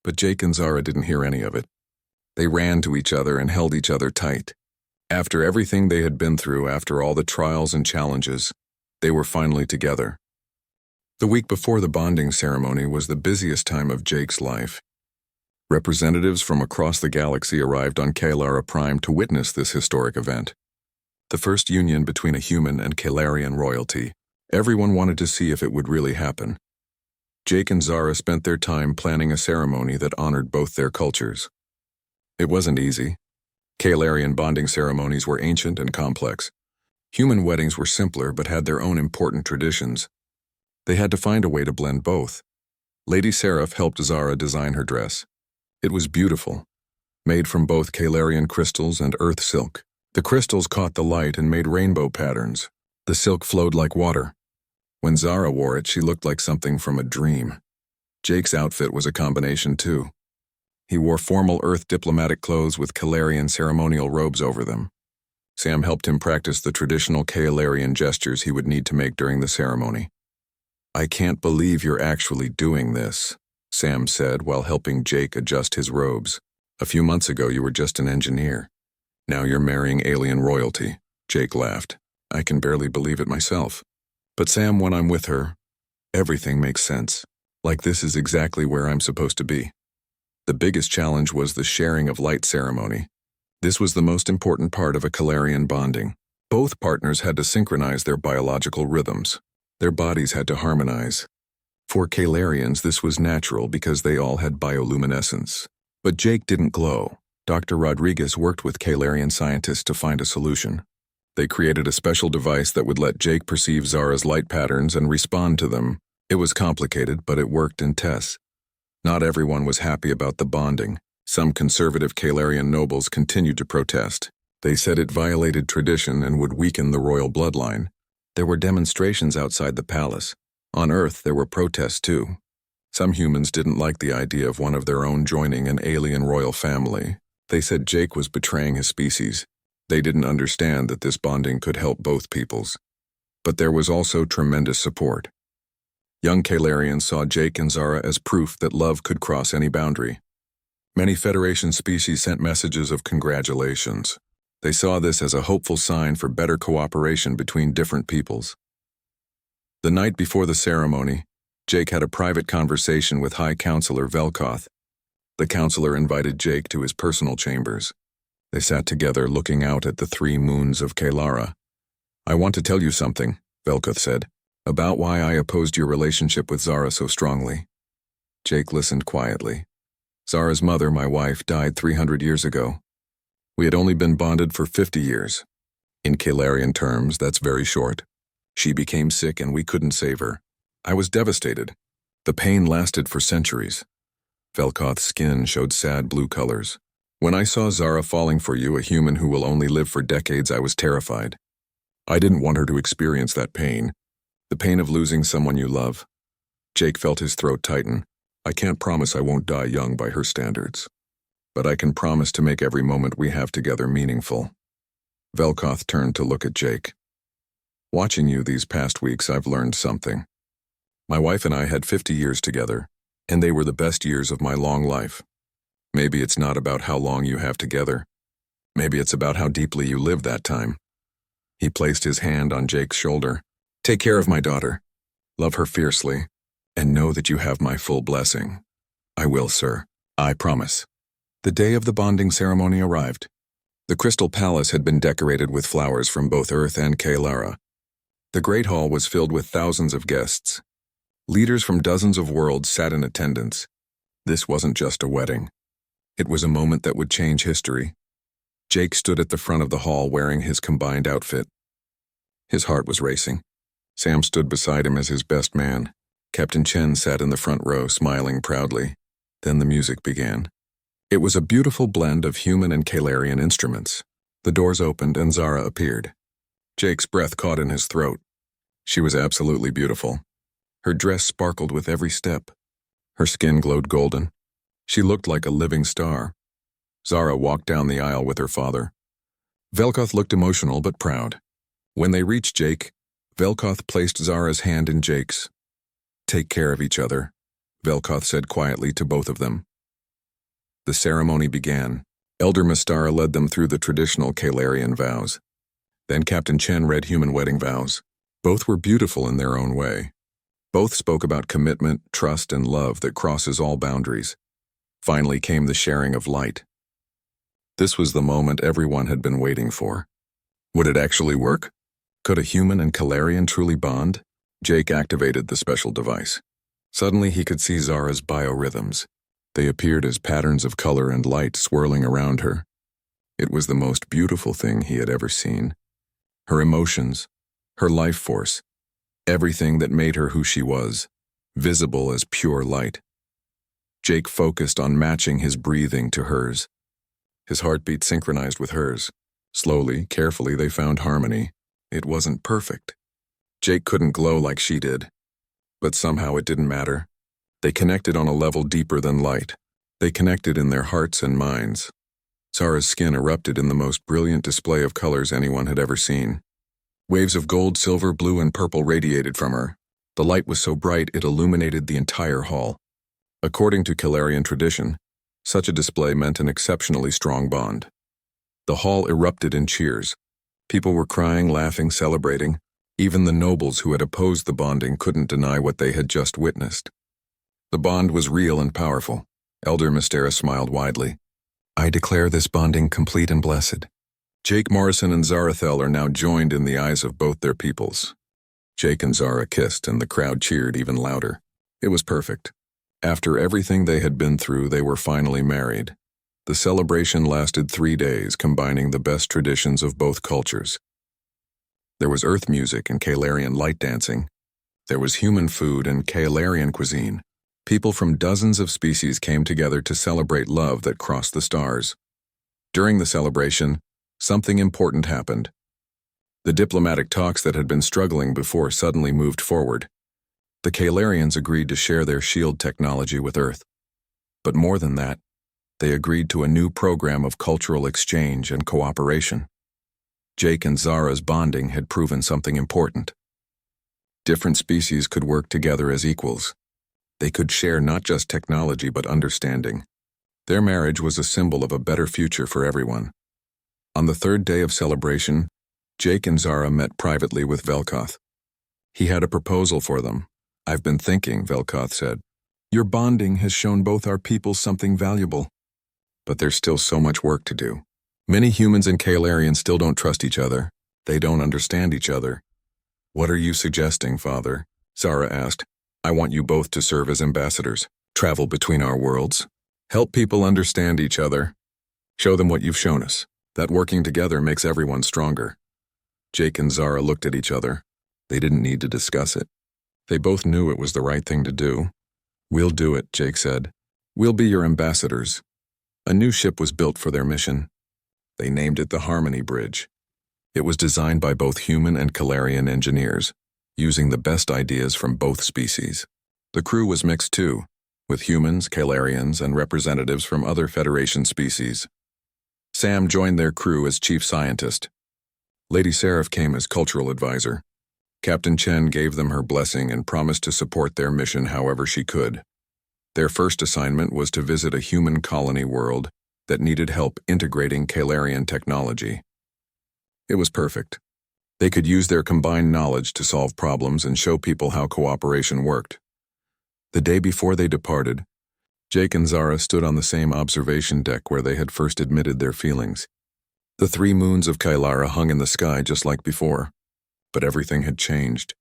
But Jake and Zara didn't hear any of it. They ran to each other and held each other tight. After everything they had been through, after all the trials and challenges, they were finally together. The week before the bonding ceremony was the busiest time of Jake's life. Representatives from across the galaxy arrived on Kalara Prime to witness this historic event. The first union between a human and Kalarian royalty. Everyone wanted to see if it would really happen. Jake and Zara spent their time planning a ceremony that honored both their cultures. It wasn't easy. Kalarian bonding ceremonies were ancient and complex. Human weddings were simpler but had their own important traditions. They had to find a way to blend both. Lady Seraph helped Zara design her dress. It was beautiful, made from both Kalarian crystals and earth silk. The crystals caught the light and made rainbow patterns. The silk flowed like water. When Zara wore it, she looked like something from a dream. Jake's outfit was a combination too. He wore formal Earth diplomatic clothes with Kalarian ceremonial robes over them. Sam helped him practice the traditional Kalarian gestures he would need to make during the ceremony. "I can't believe you're actually doing this," Sam said while helping Jake adjust his robes. "A few months ago you were just an engineer. Now you're marrying alien royalty." Jake laughed. "I can barely believe it myself. But Sam, when I'm with her, everything makes sense. Like this is exactly where I'm supposed to be." The biggest challenge was the sharing of light ceremony. This was the most important part of a Kalarian bonding. Both partners had to synchronize their biological rhythms. Their bodies had to harmonize. For Kalarians, this was natural because they all had bioluminescence. But Jake didn't glow. Dr. Rodriguez worked with Kalarian scientists to find a solution. They created a special device that would let Jake perceive Zara's light patterns and respond to them. It was complicated, but it worked in tests. Not everyone was happy about the bonding. Some conservative Kalarian nobles continued to protest. They said it violated tradition and would weaken the royal bloodline. There were demonstrations outside the palace. On Earth, there were protests too. Some humans didn't like the idea of one of their own joining an alien royal family. They said Jake was betraying his species. They didn't understand that this bonding could help both peoples. But there was also tremendous support. Young Kalarians saw Jake and Zara as proof that love could cross any boundary. Many Federation species sent messages of congratulations. They saw this as a hopeful sign for better cooperation between different peoples. The night before the ceremony, Jake had a private conversation with High Counselor Velkoth. The counselor invited Jake to his personal chambers. They sat together looking out at the 3 moons of Kalara. "I want to tell you something," Velkoth said, "about why I opposed your relationship with Zara so strongly." Jake listened quietly. "Zara's mother, my wife, died 300 years ago. We had only been bonded for 50 years. In Kalarian terms, that's very short. She became sick and we couldn't save her. I was devastated. The pain lasted for centuries." Velkoth's skin showed sad blue colors. "When I saw Zara falling for you, a human who will only live for decades, I was terrified. I didn't want her to experience that pain, the pain of losing someone you love." Jake felt his throat tighten. "I can't promise I won't die young by her standards. But I can promise to make every moment we have together meaningful." Velkoth turned to look at Jake. "Watching you these past weeks, I've learned something. My wife and I had 50 years together, and they were the best years of my long life. Maybe it's not about how long you have together. Maybe it's about how deeply you lived that time." He placed his hand on Jake's shoulder. "Take care of my daughter. Love her fiercely, and know that you have my full blessing." "I will, sir. I promise." The day of the bonding ceremony arrived. The Crystal Palace had been decorated with flowers from both Earth and Kalara. The Great Hall was filled with thousands of guests. Leaders from dozens of worlds sat in attendance. This wasn't just a wedding. It was a moment that would change history. Jake stood at the front of the hall wearing his combined outfit. His heart was racing. Sam stood beside him as his best man. Captain Chen sat in the front row, smiling proudly. Then the music began. It was a beautiful blend of human and Kalarian instruments. The doors opened and Zara appeared. Jake's breath caught in his throat. She was absolutely beautiful. Her dress sparkled with every step. Her skin glowed golden. She looked like a living star. Zara walked down the aisle with her father. Velkoth looked emotional but proud. When they reached Jake, Velkoth placed Zara's hand in Jake's. "Take care of each other," Velkoth said quietly to both of them. The ceremony began. Elder Mystara led them through the traditional Kalarian vows. Then Captain Chen read human wedding vows. Both were beautiful in their own way. Both spoke about commitment, trust, and love that crosses all boundaries. Finally came the sharing of light. This was the moment everyone had been waiting for. Would it actually work? Could a human and Kalarian truly bond? Jake activated the special device. Suddenly he could see Zara's biorhythms. They appeared as patterns of color and light swirling around her. It was the most beautiful thing he had ever seen. Her emotions, her life force, everything that made her who she was, visible as pure light. Jake focused on matching his breathing to hers. His heartbeat synchronized with hers. Slowly, carefully, they found harmony. It wasn't perfect. Jake couldn't glow like she did. But somehow it didn't matter. They connected on a level deeper than light. They connected in their hearts and minds. Zara's skin erupted in the most brilliant display of colors anyone had ever seen. Waves of gold, silver, blue, and purple radiated from her. The light was so bright it illuminated the entire hall. According to Kalarian tradition, such a display meant an exceptionally strong bond. The hall erupted in cheers. People were crying, laughing, celebrating. Even the nobles who had opposed the bonding couldn't deny what they had just witnessed. The bond was real and powerful. Elder Mystara smiled widely. "I declare this bonding complete and blessed." Jake Morrison and Zarathel are now joined in the eyes of both their peoples. Jake and Zara kissed, and the crowd cheered even louder. It was perfect. After everything they had been through, they were finally married. The celebration lasted 3 days, combining the best traditions of both cultures. There was earth music and Kalarian light dancing. There was human food and Kalarian cuisine. People from dozens of species came together to celebrate love that crossed the stars. During the celebration, something important happened. The diplomatic talks that had been struggling before suddenly moved forward. The Kalarians agreed to share their shield technology with Earth. But more than that, they agreed to a new program of cultural exchange and cooperation. Jake and Zara's bonding had proven something important. Different species could work together as equals. They could share not just technology but understanding. Their marriage was a symbol of a better future for everyone. On the 3rd day of celebration, Jake and Zara met privately with Velkoth. He had a proposal for them. "I've been thinking," Velkoth said. "Your bonding has shown both our peoples something valuable. But there's still so much work to do. Many humans and Kalarians still don't trust each other. They don't understand each other." "What are you suggesting, Father?" Zara asked. "I want you both to serve as ambassadors, travel between our worlds, help people understand each other, show them what you've shown us, that working together makes everyone stronger." Jake and Zara looked at each other. They didn't need to discuss it. They both knew it was the right thing to do. "We'll do it," Jake said. "We'll be your ambassadors." A new ship was built for their mission. They named it the Harmony Bridge. It was designed by both human and Kalarian engineers, using the best ideas from both species. The crew was mixed too, with humans, Kalarians, and representatives from other Federation species. Sam joined their crew as chief scientist. Lady Seraph came as cultural advisor. Captain Chen gave them her blessing and promised to support their mission however she could. Their first assignment was to visit a human colony world that needed help integrating Kalarian technology. It was perfect. They could use their combined knowledge to solve problems and show people how cooperation worked. The day before they departed, Jake and Zara stood on the same observation deck where they had first admitted their feelings. The 3 moons of Kailara hung in the sky just like before. But everything had changed.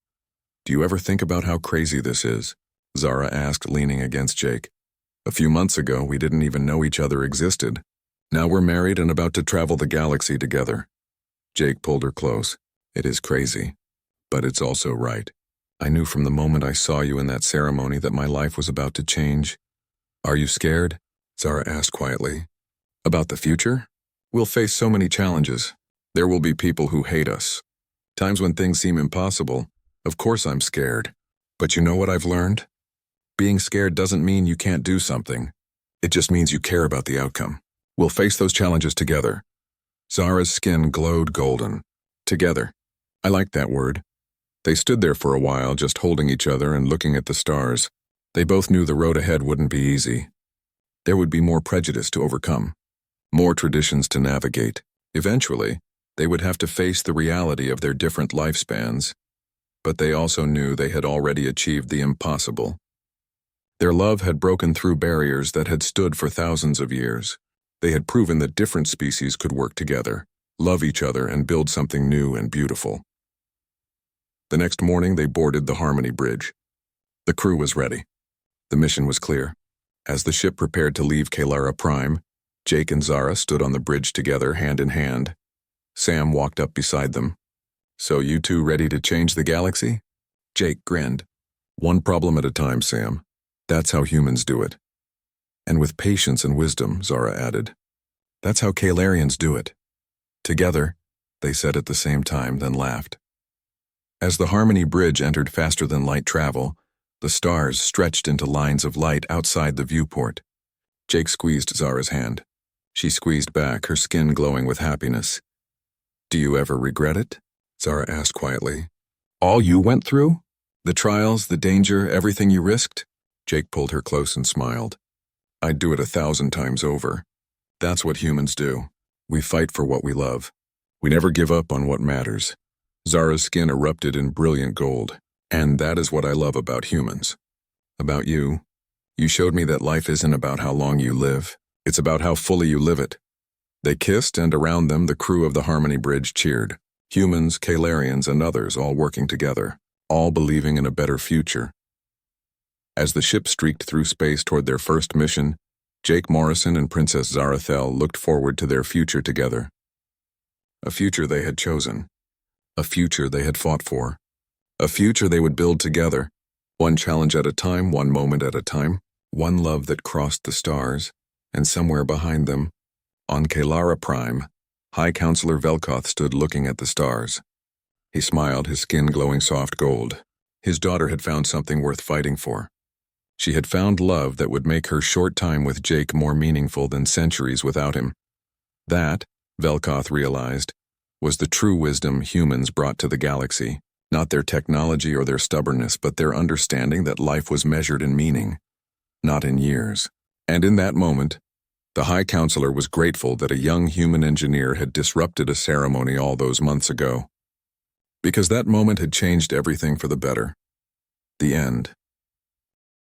"Do you ever think about how crazy this is?" Zara asked, leaning against Jake. "A few months ago, we didn't even know each other existed. Now we're married and about to travel the galaxy together." Jake pulled her close. "It is crazy, but it's also right. I knew from the moment I saw you in that ceremony that my life was about to change." "Are you scared?" Zara asked quietly. "About the future? We'll face so many challenges. There will be people who hate us. Times when things seem impossible. Of course I'm scared. But you know what I've learned? Being scared doesn't mean you can't do something. It just means you care about the outcome. We'll face those challenges together. Zara's skin glowed golden. Together. I liked that word. They stood there for a while, just holding each other and looking at the stars. They both knew the road ahead wouldn't be easy. There would be more prejudice to overcome, more traditions to navigate. Eventually, they would have to face the reality of their different lifespans, but they also knew they had already achieved the impossible. Their love had broken through barriers that had stood for thousands of years. They had proven that different species could work together, love each other, and build something new and beautiful. The next morning, they boarded the Harmony Bridge. The crew was ready. The mission was clear. As the ship prepared to leave Kalara Prime, Jake and Zara stood on the bridge together, hand in hand. Sam walked up beside them. "So you two ready to change the galaxy?" Jake grinned. "One problem at a time, Sam. That's how humans do it." "And with patience and wisdom," Zara added. "That's how Kalarians do it." "Together," they said at the same time, then laughed. As the Harmony Bridge entered faster than light travel, the stars stretched into lines of light outside the viewport. Jake squeezed Zara's hand. She squeezed back, her skin glowing with happiness. "Do you ever regret it?" Zara asked quietly. "All you went through? The trials, the danger, everything you risked?" Jake pulled her close and smiled. "I'd do it 1,000 times over. That's what humans do. We fight for what we love. We never give up on what matters." Zara's skin erupted in brilliant gold. "And that is what I love about humans. About you. You showed me that life isn't about how long you live. It's about how fully you live it." They kissed, and around them the crew of the Harmony Bridge cheered. Humans, Kalarians, and others all working together, all believing in a better future. As the ship streaked through space toward their first mission, Jake Morrison and Princess Zarathel looked forward to their future together. A future they had chosen. A future they had fought for. A future they would build together, one challenge at a time, one moment at a time, one love that crossed the stars, and somewhere behind them, on Kalara Prime, High Counselor Velkoth stood looking at the stars. He smiled, his skin glowing soft gold. His daughter had found something worth fighting for. She had found love that would make her short time with Jake more meaningful than centuries without him. That, Velkoth realized, was the true wisdom humans brought to the galaxy. Not their technology or their stubbornness, but their understanding that life was measured in meaning, not in years. And in that moment, the High Counselor was grateful that a young human engineer had disrupted a ceremony all those months ago. Because that moment had changed everything for the better. The end.